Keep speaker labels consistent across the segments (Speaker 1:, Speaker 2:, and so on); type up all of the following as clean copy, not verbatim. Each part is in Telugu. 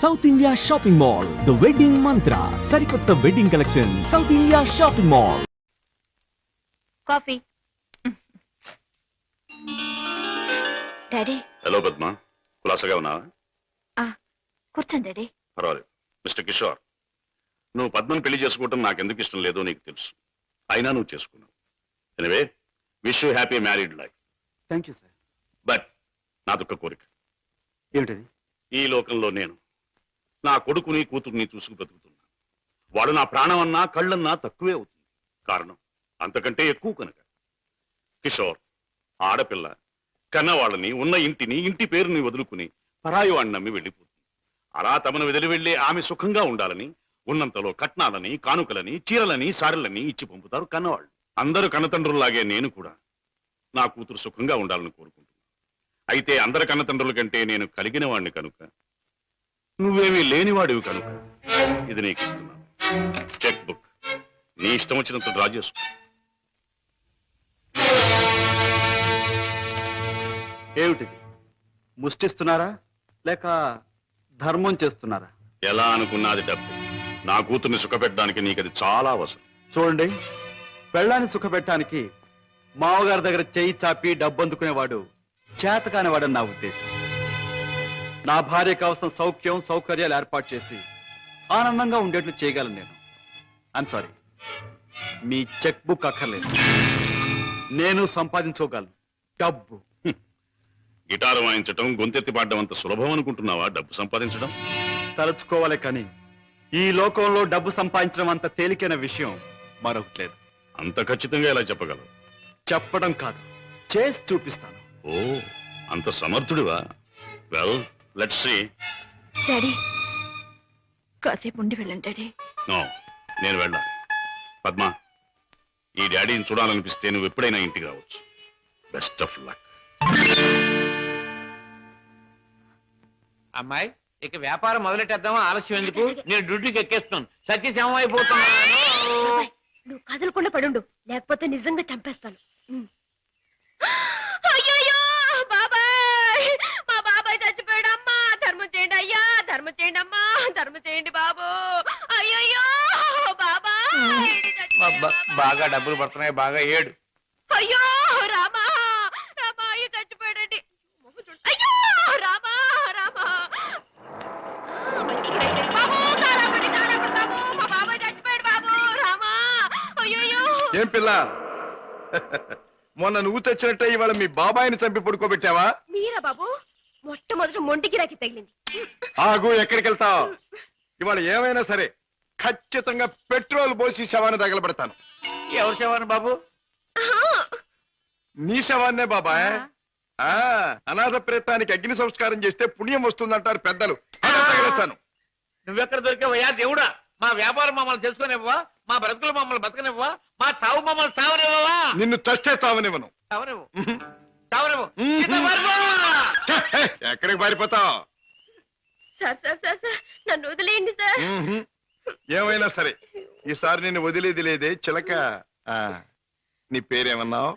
Speaker 1: South India shopping mall the wedding Mantra సరికొత్త wedding collection South India shopping mall.
Speaker 2: Coffee. Daddy.
Speaker 3: Hello Padma, కులాసగా ఉన్నావా?
Speaker 2: కూర్చోండి డాడీ.
Speaker 3: పర్వాలేదు. మిస్టర్ కిషోర్, నువ్వు పద్మను పెళ్లి చేసుకోవటం నాకెందుకు ఇష్టం లేదో నీకు తెలుసు. అయినా నువ్వు చేసుకున్నావు. Anyway, wish you happy married life.
Speaker 4: Thank you sir.
Speaker 3: But నాదొక్క కోరిక.
Speaker 4: ఏమిటది?
Speaker 3: ఈ లోకంలో నేను నా కొడుకుని కూతుర్ని చూసుకు బతుకుతున్నా. వాడు నా ప్రాణం అన్నా కళ్ళన్నా తక్కువే అవుతుంది. కారణం అంతకంటే ఎక్కువ కనుక. కిషోర్, ఆడపిల్ల కన్నవాళ్ళని, ఉన్న ఇంటిని, ఇంటి పేరుని వదులుకుని పరాయి వాడిని నమ్మి వెళ్ళిపోతుంది. అలా తమను వదిలి వెళ్ళి ఆమె సుఖంగా ఉండాలని ఉన్నంతలో కట్నాలని, కానుకలని, చీరలని, సారెలని ఇచ్చి పంపుతారు కన్నవాళ్ళు. అందరూ కన్నతండ్రుల్లాగే నేను కూడా నా కూతురు సుఖంగా ఉండాలని కోరుకుంటున్నాను. అయితే అందరి కన్నతండ్రుల కంటే నేను కలిగిన వాడిని కనుక, నువ్వేమీ లేనివాడివి కనుక ఇది నీకు ఇస్తున్నాను. చెక్ బుక్ నీ ఇష్టం వచ్చినంత డ్రా చేసుకో.
Speaker 4: ఏమిటిది? ముష్టిస్తున్నారా లేక ధర్మం చేస్తున్నారా?
Speaker 3: ఎలా అనుకున్నది డబ్బు. నా కూతుర్ని సుఖపెట్టడానికి నీకు అది చాలా అవసరం.
Speaker 4: చూడండి, పెళ్ళాన్ని సుఖపెట్టడానికి మామగారి దగ్గర చేయి చాపి డబ్బు అందుకునేవాడు చేతకానివాడని నా ఉద్దేశం. నా భార్య కావలసిన సౌఖ్యం సౌకర్యాలు ఏర్పాటు చేసి ఆనందంగా ఉండేట్లు చేయగలను నేను. I'm sorry, me cheque book అక్కర్లేదు. నేను సంపాదించుకోగలను డబ్బు.
Speaker 3: గిటారు వాయించడం, గొంతెత్తి పాడడం అంత సులభం అనుకుంటున్నావా డబ్బు సంపాదించడం?
Speaker 4: తలుచుకోవాలి కానీ ఈ లోకంలో డబ్బు సంపాదించడం అంత తేలికైన విషయం మరొకటి లేదు.
Speaker 3: అంత ఖచ్చితంగా ఎలా చెప్పగలవు?
Speaker 4: చెప్పడం కాదు, చేసి చూపిస్తాను.
Speaker 3: ఓ, అంత సమర్థుడివా? Well, let's see.
Speaker 2: డాడీ, కాసేపు ఉండి వెళ్ళండి డాడీ.
Speaker 3: నో, నేను వెళ్ళాలి. పద్మ, ఈ డాడీని చూడాలనిపిస్తే నువ్వు ఎప్పుడైనా ఇంటికి రావచ్చు. Best of luck.
Speaker 5: అమ్మాయి, ఇక వ్యాపారం మొదలెట్టేద్దామా? ఆలస్యం ఎందుకు? నేను డ్యూటీకి ఎక్కేస్తున్నాను. సత్యశమం అయిపోతున్నాను.
Speaker 2: నువ్వు కదలకుండా పడుండు, లేకపోతే నిజంగా చంపేస్తాను. అయ్యో బాబాయ్, మా బాబాయ్ చచ్చిపోయాడు. అమ్మా ధర్మం చేయండి అయ్యా, ధర్మం చేయండి అమ్మా, ధర్మం చేయండి బాబు. అయ్యో బాబాయ్,
Speaker 5: బాగా డబ్బులు పడుతున్నాయి, బాగా ఏడు.
Speaker 2: అయ్యో రామా, రామా అయ్యో చచ్చిపోయాడండి. అయ్యో రామా, రామా బాబు, కారాపడి బాబు, మా బాబాయ్ చచ్చిపోయాడు బాబు. రామా అయ్యో.
Speaker 6: ఏం పిల్ల, మొన్న నువ్వు తెచ్చినట్టే ఇవాళ మీ బాబాయిని చంపి పడుకోబెట్టావా?
Speaker 2: మీరా బాబు? మొట్టమొదటి మొండి గిరాకి తగిలింది.
Speaker 6: ఆగు, ఎక్కడికి వెళ్తావు? ఇవాళ ఏమైనా సరే ఖచ్చితంగా పెట్రోల్ పోసి శవాన్ని తగలబెడతాను.
Speaker 5: ఎవరు శవాన్ని బాబు?
Speaker 6: నీ శవాన్నే బాబాయ్. అనాథ ప్రేతానికి అగ్ని సంస్కారం చేస్తే పుణ్యం వస్తుందంటారు పెద్దలు. తగిలేస్తాను.
Speaker 5: నువ్వెక్కడ దొరికావయ్యా దేవుడా? మా వ్యాపారం మమ్మల్ని తెలుసుకునివ్వవా? మా బ్రతుకులు మమ్మల్ని బతకనివ్వవా? మా చావు మమ్మల్ని చావనివ్వవా?
Speaker 6: నిన్ను చస్తే చావనివ్వను.
Speaker 5: చావనివ్వు, చావనివ్వు.
Speaker 6: ఎక్కడికి పారిపోతావు?
Speaker 2: సార్ సార్ సార్ సార్, నన్ను వదిలేయండి సార్.
Speaker 6: ఏమైనా సరే ఈసారి నిన్ను వదిలేది లేదే చిలక. నీ పేరేమన్నావు?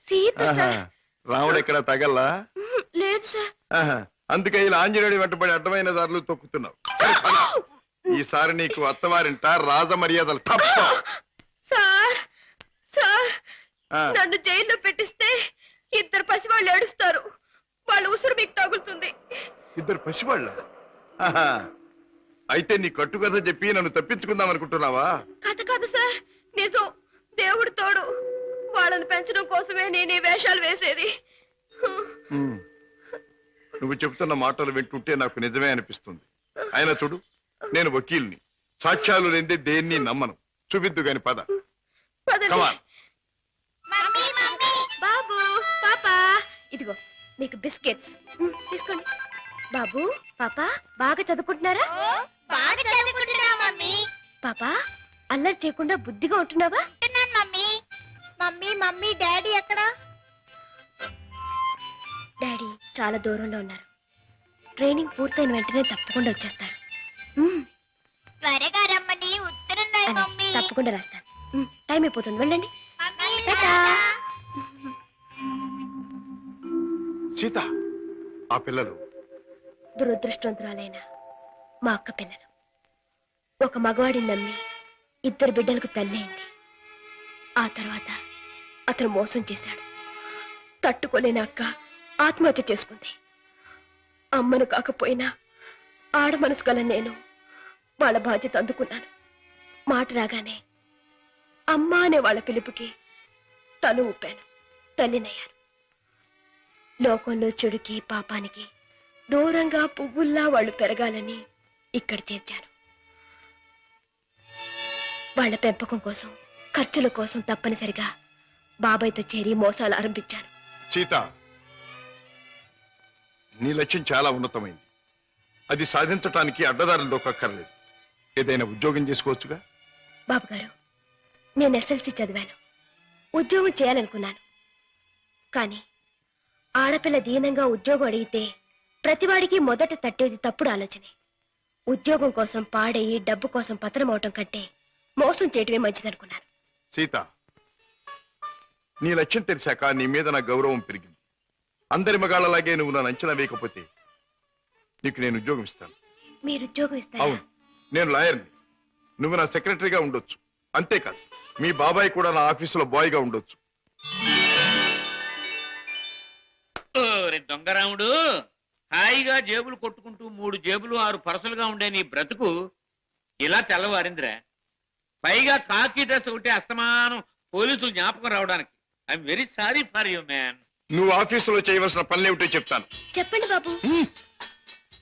Speaker 2: సీత సార్.
Speaker 6: రాముడు ఎక్కడ తగల్లా?
Speaker 2: లేదు సార్.
Speaker 6: అందుకే ఇలా ఆంజనేయుడి వెంటబడి అడ్డమైన దారులు తొక్కుతున్నావు. ఈసారి నీకు అత్తవారింట రాజ మర్యాదలు తప్ప.
Speaker 2: సార్ సార్, నన్ను జైల్లో పెట్టిస్తే ఇద్దరు పసివాళ్ళు ఏడుస్తారు. వాళ్ళ ఉసురు మీకు తగులుతుంది.
Speaker 6: ఇద్దరు పసివాళ్ళ? అయితే నీ కట్టుకథ చెప్పి నన్ను తప్పించుకుందాం అనుకుంటున్నావా?
Speaker 2: కథ కాదు సార్, నిజం. దేవుడు తోడు. వాళ్ళని పెంచడం కోసమే నేను ఈ వేషాలు వేసేది.
Speaker 6: నువ్వు చెబుతున్న మాటలు వింటుంటే నాకు నిజమే అనిపిస్తుంది. అయినా చూడు, నేను వకీల్ని. సాక్ష్యాలు లేదే దేన్ని నమ్మను. చూపిద్దు గాని పద.
Speaker 2: బాబు, పాపా, ఇదిగో మీకు బిస్కెట్స్ తీసుకోండి. బాబు, పాపా బాగా చదువుకుంటున్నారా? పాపా, అల్లరి చేయకుండా బుద్ధిగా ఉంటున్నావా? మమ్మీ మమ్మీ డాడీ ఎక్కడా? డాడీ చాలా దూరంలో ఉన్నారు. ట్రైనింగ్ పూర్తయిన వెంటనే తప్పకుండా వచ్చేస్తారు.
Speaker 7: త్వరగా రమ్మని ఉత్తరం రాయి మమ్మీ.
Speaker 2: తప్పకుండా రాస్తాను. టైం అయిపోతుంది, వెళ్ళండి.
Speaker 6: సీత, ఆ పిల్లలు
Speaker 2: దురదృష్టవంతురాలైన మా అక్క పిల్లలు. ఒక మగవాడిని నమ్మి 2 బిడ్డలకు తల్లి అయింది. ఆ తర్వాత అతను మోసం చేశాడు. తట్టుకోలేని అక్క ఆత్మహత్య చేసుకుంది. అమ్మను కాకపోయినా ఆడ మనసు గల నేను వాళ్ళ బాధ్యత అందుకున్నాను. మాట రాగానే అమ్మ అనే వాళ్ళ పిలుపుకి తల ఊపాను. తల్లినయ్యాను. లోకంలో చెడుకి పాపానికి దూరంగా పువ్వుల్లా వాళ్ళు పెరగాలని ఇక్కడ చేర్చాను. వాళ్ళ పెంపకం కోసం, ఖర్చుల కోసం తప్పనిసరిగా బాబాయ్తో చేరి మోసాలు ఆరంభించాను.
Speaker 6: సీత, నీ లక్ష్యం చాలా ఉన్నతమైంది. అది సాధించటానికి అడ్డదారులు దొక్కక్కర్లేదు. ఏదైనా ఉద్యోగం చేసుకోవచ్చుగా.
Speaker 2: బాబుగారు, నేను ఎస్ఎల్సి చదివాను. ఉద్యోగం చేయాలనుకున్నాను. కానీ ఆడపిల్ల దీనంగా ఉద్యోగం అడిగితే ప్రతివాడికి మొదట తట్టేది తప్పుడు ఆలోచనే. ఉద్యోగం కోసం పాడయి డబ్బు కోసం పతనమవటం కంటే మోసం చేయటమే మంచిదనుకున్నాను.
Speaker 6: సీత, నీ లక్ష్యం తెలిసాక నీ మీద నా గౌరవం పెరిగింది. అందరి మగాళ్ళలాగే నువ్వు నన్ను అంచనా వేయకపోతే నీకు నేను ఉద్యోగం ఇస్తాను.
Speaker 2: మీరు ఉద్యోగం ఇస్తారా?
Speaker 6: అవును, నేను లాయర్ని. నువ్వు నా సెక్రటరీగా ఉండొచ్చు. అంతేకాదు, మీ బాబాయ్ కూడా నా ఆఫీసులో బాయ్గా ఉండొచ్చు.
Speaker 5: ఓరి దొంగరాముడు, హాయిగా జేబులు కొట్టుకుంటూ 3 జేబులు 6 పరసలుగా ఉండే నీ బ్రతుకు ఇలా తెల్లవారిందిరా. పైగా కాకి డ్రెస్ ఒకటి అస్తమానం పోలీసులు జ్ఞాపకం రావడానికి. I'm very sorry for you man.
Speaker 6: నువ్వు ఆఫీసులో చేయవలసిన పనులేమిటో చెప్తాను.
Speaker 2: చెప్పండి బాబు.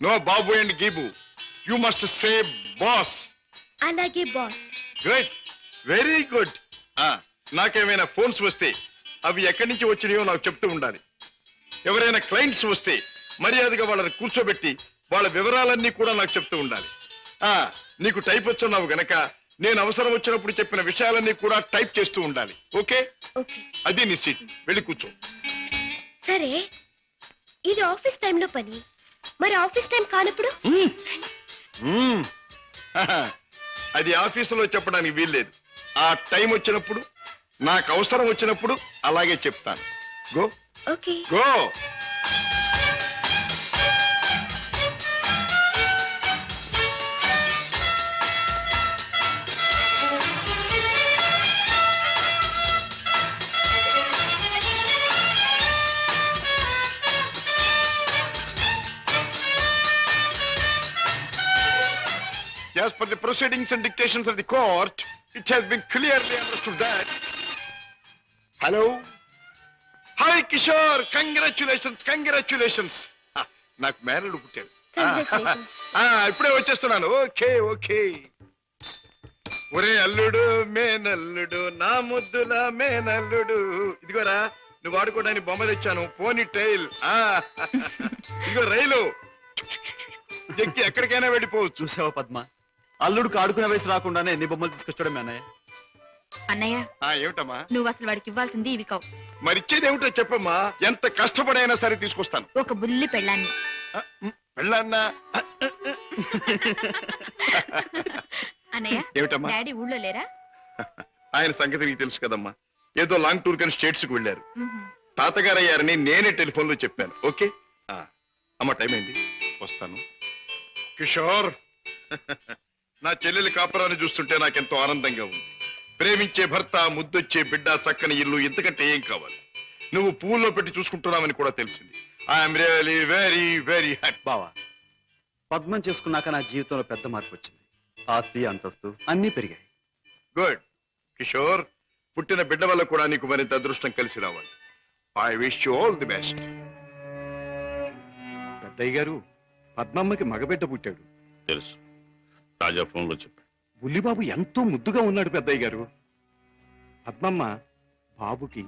Speaker 6: నో బాబు అండ్ గీబు, యు మస్ట్ సే బాస్.
Speaker 2: అలాగే బాస్.
Speaker 6: Good, very good. నాకేమైనా ఫోన్స్ వస్తే అవి ఎక్కడి నుంచి వచ్చినాయో నాకు చెప్తూ ఉండాలి. ఎవరైనా క్లయింట్స్ వస్తే మర్యాదగా వాళ్ళని కూర్చోబెట్టి వాళ్ళ వివరాలన్నీ కూడా నాకు చెప్తూ ఉండాలి. నీకు టైప్ వచ్చున్నావు గనక నేను అవసరం వచ్చినప్పుడు చెప్పిన విషయాలన్నీ కూడా టైప్ చేస్తూ ఉండాలి. ఓకే?
Speaker 2: ఓకే.
Speaker 6: అది నీ సీట్. వెళ్ళి కూర్చో.
Speaker 2: సరే, ఇది ఆఫీస్ టైంలో పని. మరి ఆఫీస్ టైం కానప్పుడు?
Speaker 6: అది ఆఫీసులో చెప్పడానికి వీల్లేదు. ఆ టైం వచ్చినప్పుడు, నాకు అవసరం వచ్చినప్పుడు అలాగే చెప్తాను. Go
Speaker 2: okay.
Speaker 6: Go. As per the proceedings and dictations of the court, it has been clearly understood that... Hello? Hi, Kishore! Congratulations, congratulations! నాకు మేనల్లుడు పుట్టాడు.
Speaker 2: Congratulations.
Speaker 6: ఇప్పుడే వచ్చేస్తున్నాను. Okay okay. ఒరే అల్లుడు, మేనల్లుడు, నా ముద్దుల మేనల్లుడు. ఇదిగోరా, నువ్వు వాడుకోవడానికి బొమ్మ తెచ్చాను. పోనీ టైల్. ఇదిగో రైలు ఎక్కి ఎక్కడికైనా వెళ్ళిపోవచ్చు.
Speaker 4: చూసావా పద్మ, అల్లుడికి ఆడుకునే వయసు రాకుండానే ఎన్ని బొమ్మలు తీసుకొచ్చాడు మీ అన్నయ్య.
Speaker 2: అన్నయ్య,
Speaker 6: ఏమిటమ్మా?
Speaker 2: నువ్వు అసలు వాడికి ఇవ్వాల్సింది ఇవి కావు.
Speaker 6: మరిచ్చేది ఏమిటో చెప్పమ్మా. ఎంత కష్టపడైనా సరే తీసుకొస్తాను.
Speaker 2: ఒక బుల్లి పెళ్ళాన్ని.
Speaker 6: వెళ్ళన్నా.
Speaker 2: అన్నయ్య,
Speaker 6: ఏమిటమ్మా?
Speaker 2: డాడీ ఊళ్ళో లేరా?
Speaker 6: ఆయన సంగతి నీకు తెలుసు కదమ్మా. ఏదో లాంగ్ టూర్ కానీ స్టేట్స్ కు వెళ్ళారు. తాతగారు అయ్యారని నేనే టెలిఫోన్ లో చెప్పాను. ఓకే అమ్మ, టైం అయింది, వస్తాను. కిషోర్, నా చెల్లెలి కాపురాన్ని చూస్తుంటే నాకెంతో ఆనందంగా ఉంది. ప్రేమించే భర్త, ముద్దొచ్చే బిడ్డ, చక్కని ఇల్లు, ఇంతకంటే ఏం కావాలి? నువ్వు పువ్వుల్లో పెట్టి చూసుకుంటున్నావని కూడా తెలిసింది. I'm really very very happy.
Speaker 4: బావా, పద్మం చేసుకున్నాక నా జీవితంలో పెద్ద మార్పు వచ్చింది. ఆస్తి, అంతస్తు అన్నీ పెరిగాయి.
Speaker 6: గుడ్ కిషోర్, పుట్టిన బిడ్డ వల్ల కూడా నీకు మరింత అదృష్టం కలిసి రావాలి. I wish you all the best.
Speaker 4: పెద్దయ్య గారు, పద్మమ్మకి మగబిడ్డ పుట్టాడు.
Speaker 3: తెలుసు, రాజా ఫోన్ లో చెప్పాడు.
Speaker 4: బుల్లిబాబు ఎంతో ముద్దుగా ఉన్నాడు పెద్దయ్య గారు. పద్మమ్మ బాబుకి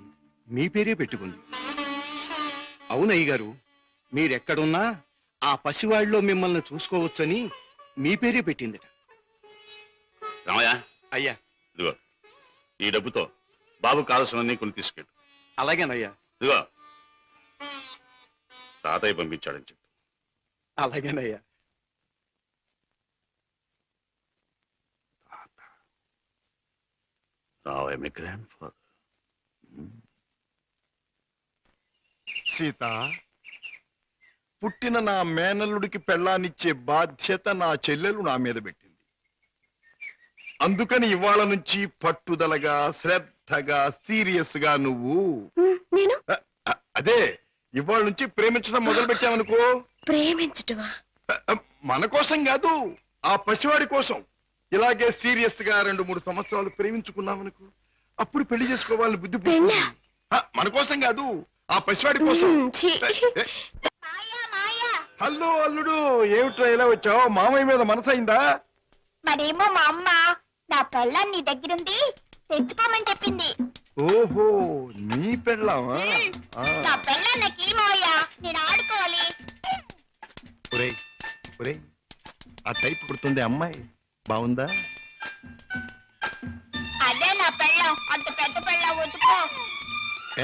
Speaker 4: మీ పేరే పెట్టుకుంది. అవునయ్య గారు, మీరెక్కడున్నా ఆ పసివాళ్ళలో మిమ్మల్ని చూసుకోవచ్చని మీ పేరే పెట్టిందిట.
Speaker 3: రామయ్య,
Speaker 4: అయ్యా.
Speaker 3: ఇదిగో ఈ డబ్బుతో బాబు కావాల్సినవన్నీ కొని తీసుకెళ్ళు.
Speaker 4: అలాగేనయ్యా.
Speaker 3: ఇదిగో తాతయ్య పంపించాడని చెప్పు.
Speaker 4: అలాగేనయ్యా.
Speaker 3: Now I'm a grandfather.
Speaker 6: Sita, పుట్టిన నా మేనల్లుడికి పెళ్ళాన్నిచ్చే బాధ్యత నా చెల్లెలు నా మీద పెట్టింది. అందుకని ఇవాళ నుంచి పట్టుదలగా, శ్రద్ధగా, సీరియస్ గా నువ్వు
Speaker 2: నేను
Speaker 6: అదే ఇవాళ నుంచి ప్రేమించడం మొదలు పెట్టావనుకో.
Speaker 2: ప్రేమించటమా?
Speaker 6: మన కోసం కాదు, ఆ పసివాడి కోసం. ఇలాగే సీరియస్ గా 2-3 సంవత్సరాలు ప్రేమించుకున్నామనుకో, అప్పుడు పెళ్లి చేసుకోవాలని బుద్ధి పుడుతుంది. మన కోసం కాదు, ఆ పసివాడి కోసం.
Speaker 2: ఛీ.
Speaker 7: మాయా మాయా
Speaker 6: హలో అల్లుడు, ఏమిట్రా ఇలా వచ్చావు? మామయ్య మీద మనసైందా?
Speaker 7: మరేమో మా అమ్మ నా పెళ్ళాన్ని నీ దగ్గరుంది తెచ్చుకోమని చెప్పింది.
Speaker 6: ఓహో, నీ పెళ్ళామా?
Speaker 7: నా పెళ్ళాన్ని నాకు ఈ మాయా, నేను ఆడుకోవాలి.
Speaker 6: ఒరేయ్ ఒరేయ్, ఆ టైప్ కుడుతుంది అమ్మాయి, బాగుందా?
Speaker 7: అదే నా పెళ్ళం, అంత పెద్ద పెళ్ళం వద్దుకో.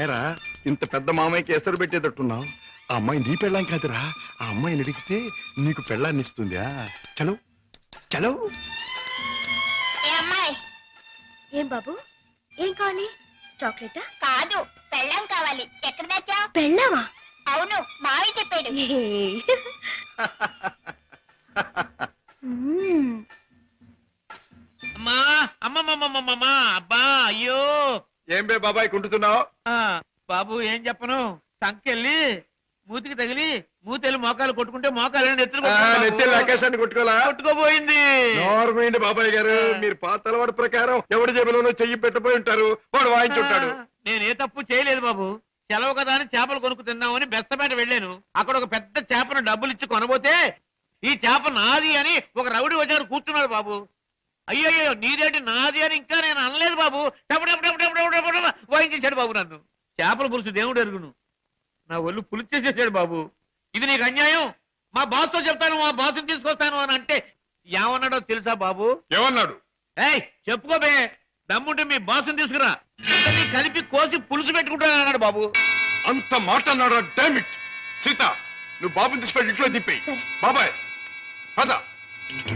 Speaker 6: ఏరా, ఇంత పెద్ద మామయ్యకి ఎసరు పెట్టేటట్టున్నావు. ఆ అమ్మాయి నీ పెళ్ళాం కాదురా, ఆ అమ్మాయిని అడిగితే నీకు పెళ్ళాన్ని ఇస్తుంది. చలో చలో.
Speaker 7: ఏ అమ్మాయి?
Speaker 2: ఏం బాబు, ఏం కావాలి? చాక్లెటా?
Speaker 7: కాదు, పెళ్ళం కావాలి. ఎక్కడ తెచ్చా?
Speaker 2: పెళ్ళావా?
Speaker 7: అవును, మావి చెప్పాడు.
Speaker 5: అమ్మా అమ్మమ్మమ్మమ్మమ్మా, అబ్బా అయ్యో.
Speaker 6: ఏం బే బాబాయ్ కుంటున్నావు?
Speaker 5: ఆ, బాబు ఏం చెప్పను, సంకెళ్ళి మూతికి తగిలి మూతెళ్ళి మోకాలు కొట్టుకుంటే మోకాలు
Speaker 6: నెత్తి ఆకాశాన్ని కొట్టుకోలా?
Speaker 5: కొట్టుకోపోయింది.
Speaker 6: నోర్మైంది బాబాయ్ గారు, మీరు పాత అలవాటు ప్రకారం ఎవడి జేబులోనో చెయ్యి పెట్టబోయి ఉంటారు, వాడు వాయించుంటాడు.
Speaker 5: నేనే తప్పు చేయలేదు బాబు. సెలవు కదా అని చేపలు కొనుక్కు తిందామని బెస్తపేట వెళ్ళాను. అక్కడ ఒక పెద్ద చేపను డబ్బులు ఇచ్చి కొనబోతే ఈ చేప నాది అని ఒక రౌడీ వచ్చాడు కూర్చున్నాడు బాబు. అయ్యయ్యో, నీదేంటి నాది అని ఇంకా నేను అనలేదు బాబు. వాయించేశాడు బాబు నన్ను. చేపల పులుసు దేవుడు ఎరుగును, నా ఒళ్ళు పులిచేసేసాడు బాబు. ఇది నీకు అన్యాయం. మా బాస్తో చెప్తాను, మా బాస్ని తీసుకొస్తాను అని అంటే ఏమన్నాడో తెలుసా బాబు?
Speaker 6: ఏమన్నాడు?
Speaker 5: ఏయ్ చెప్పుకోబే, దమ్ముంటే మీ బాస్ని తీసుకురా, ఇద్దరిని కలిపి కోసి పులుసు పెట్టుకుంటాను అన్నాడు బాబు.
Speaker 6: అంత మాట అన్నాడు? డామిట్ సీత, నువ్వు బాబుని తీసుకొని ఇంట్లో దింపేయి.
Speaker 2: సరే.
Speaker 6: బాబాయ్ పద.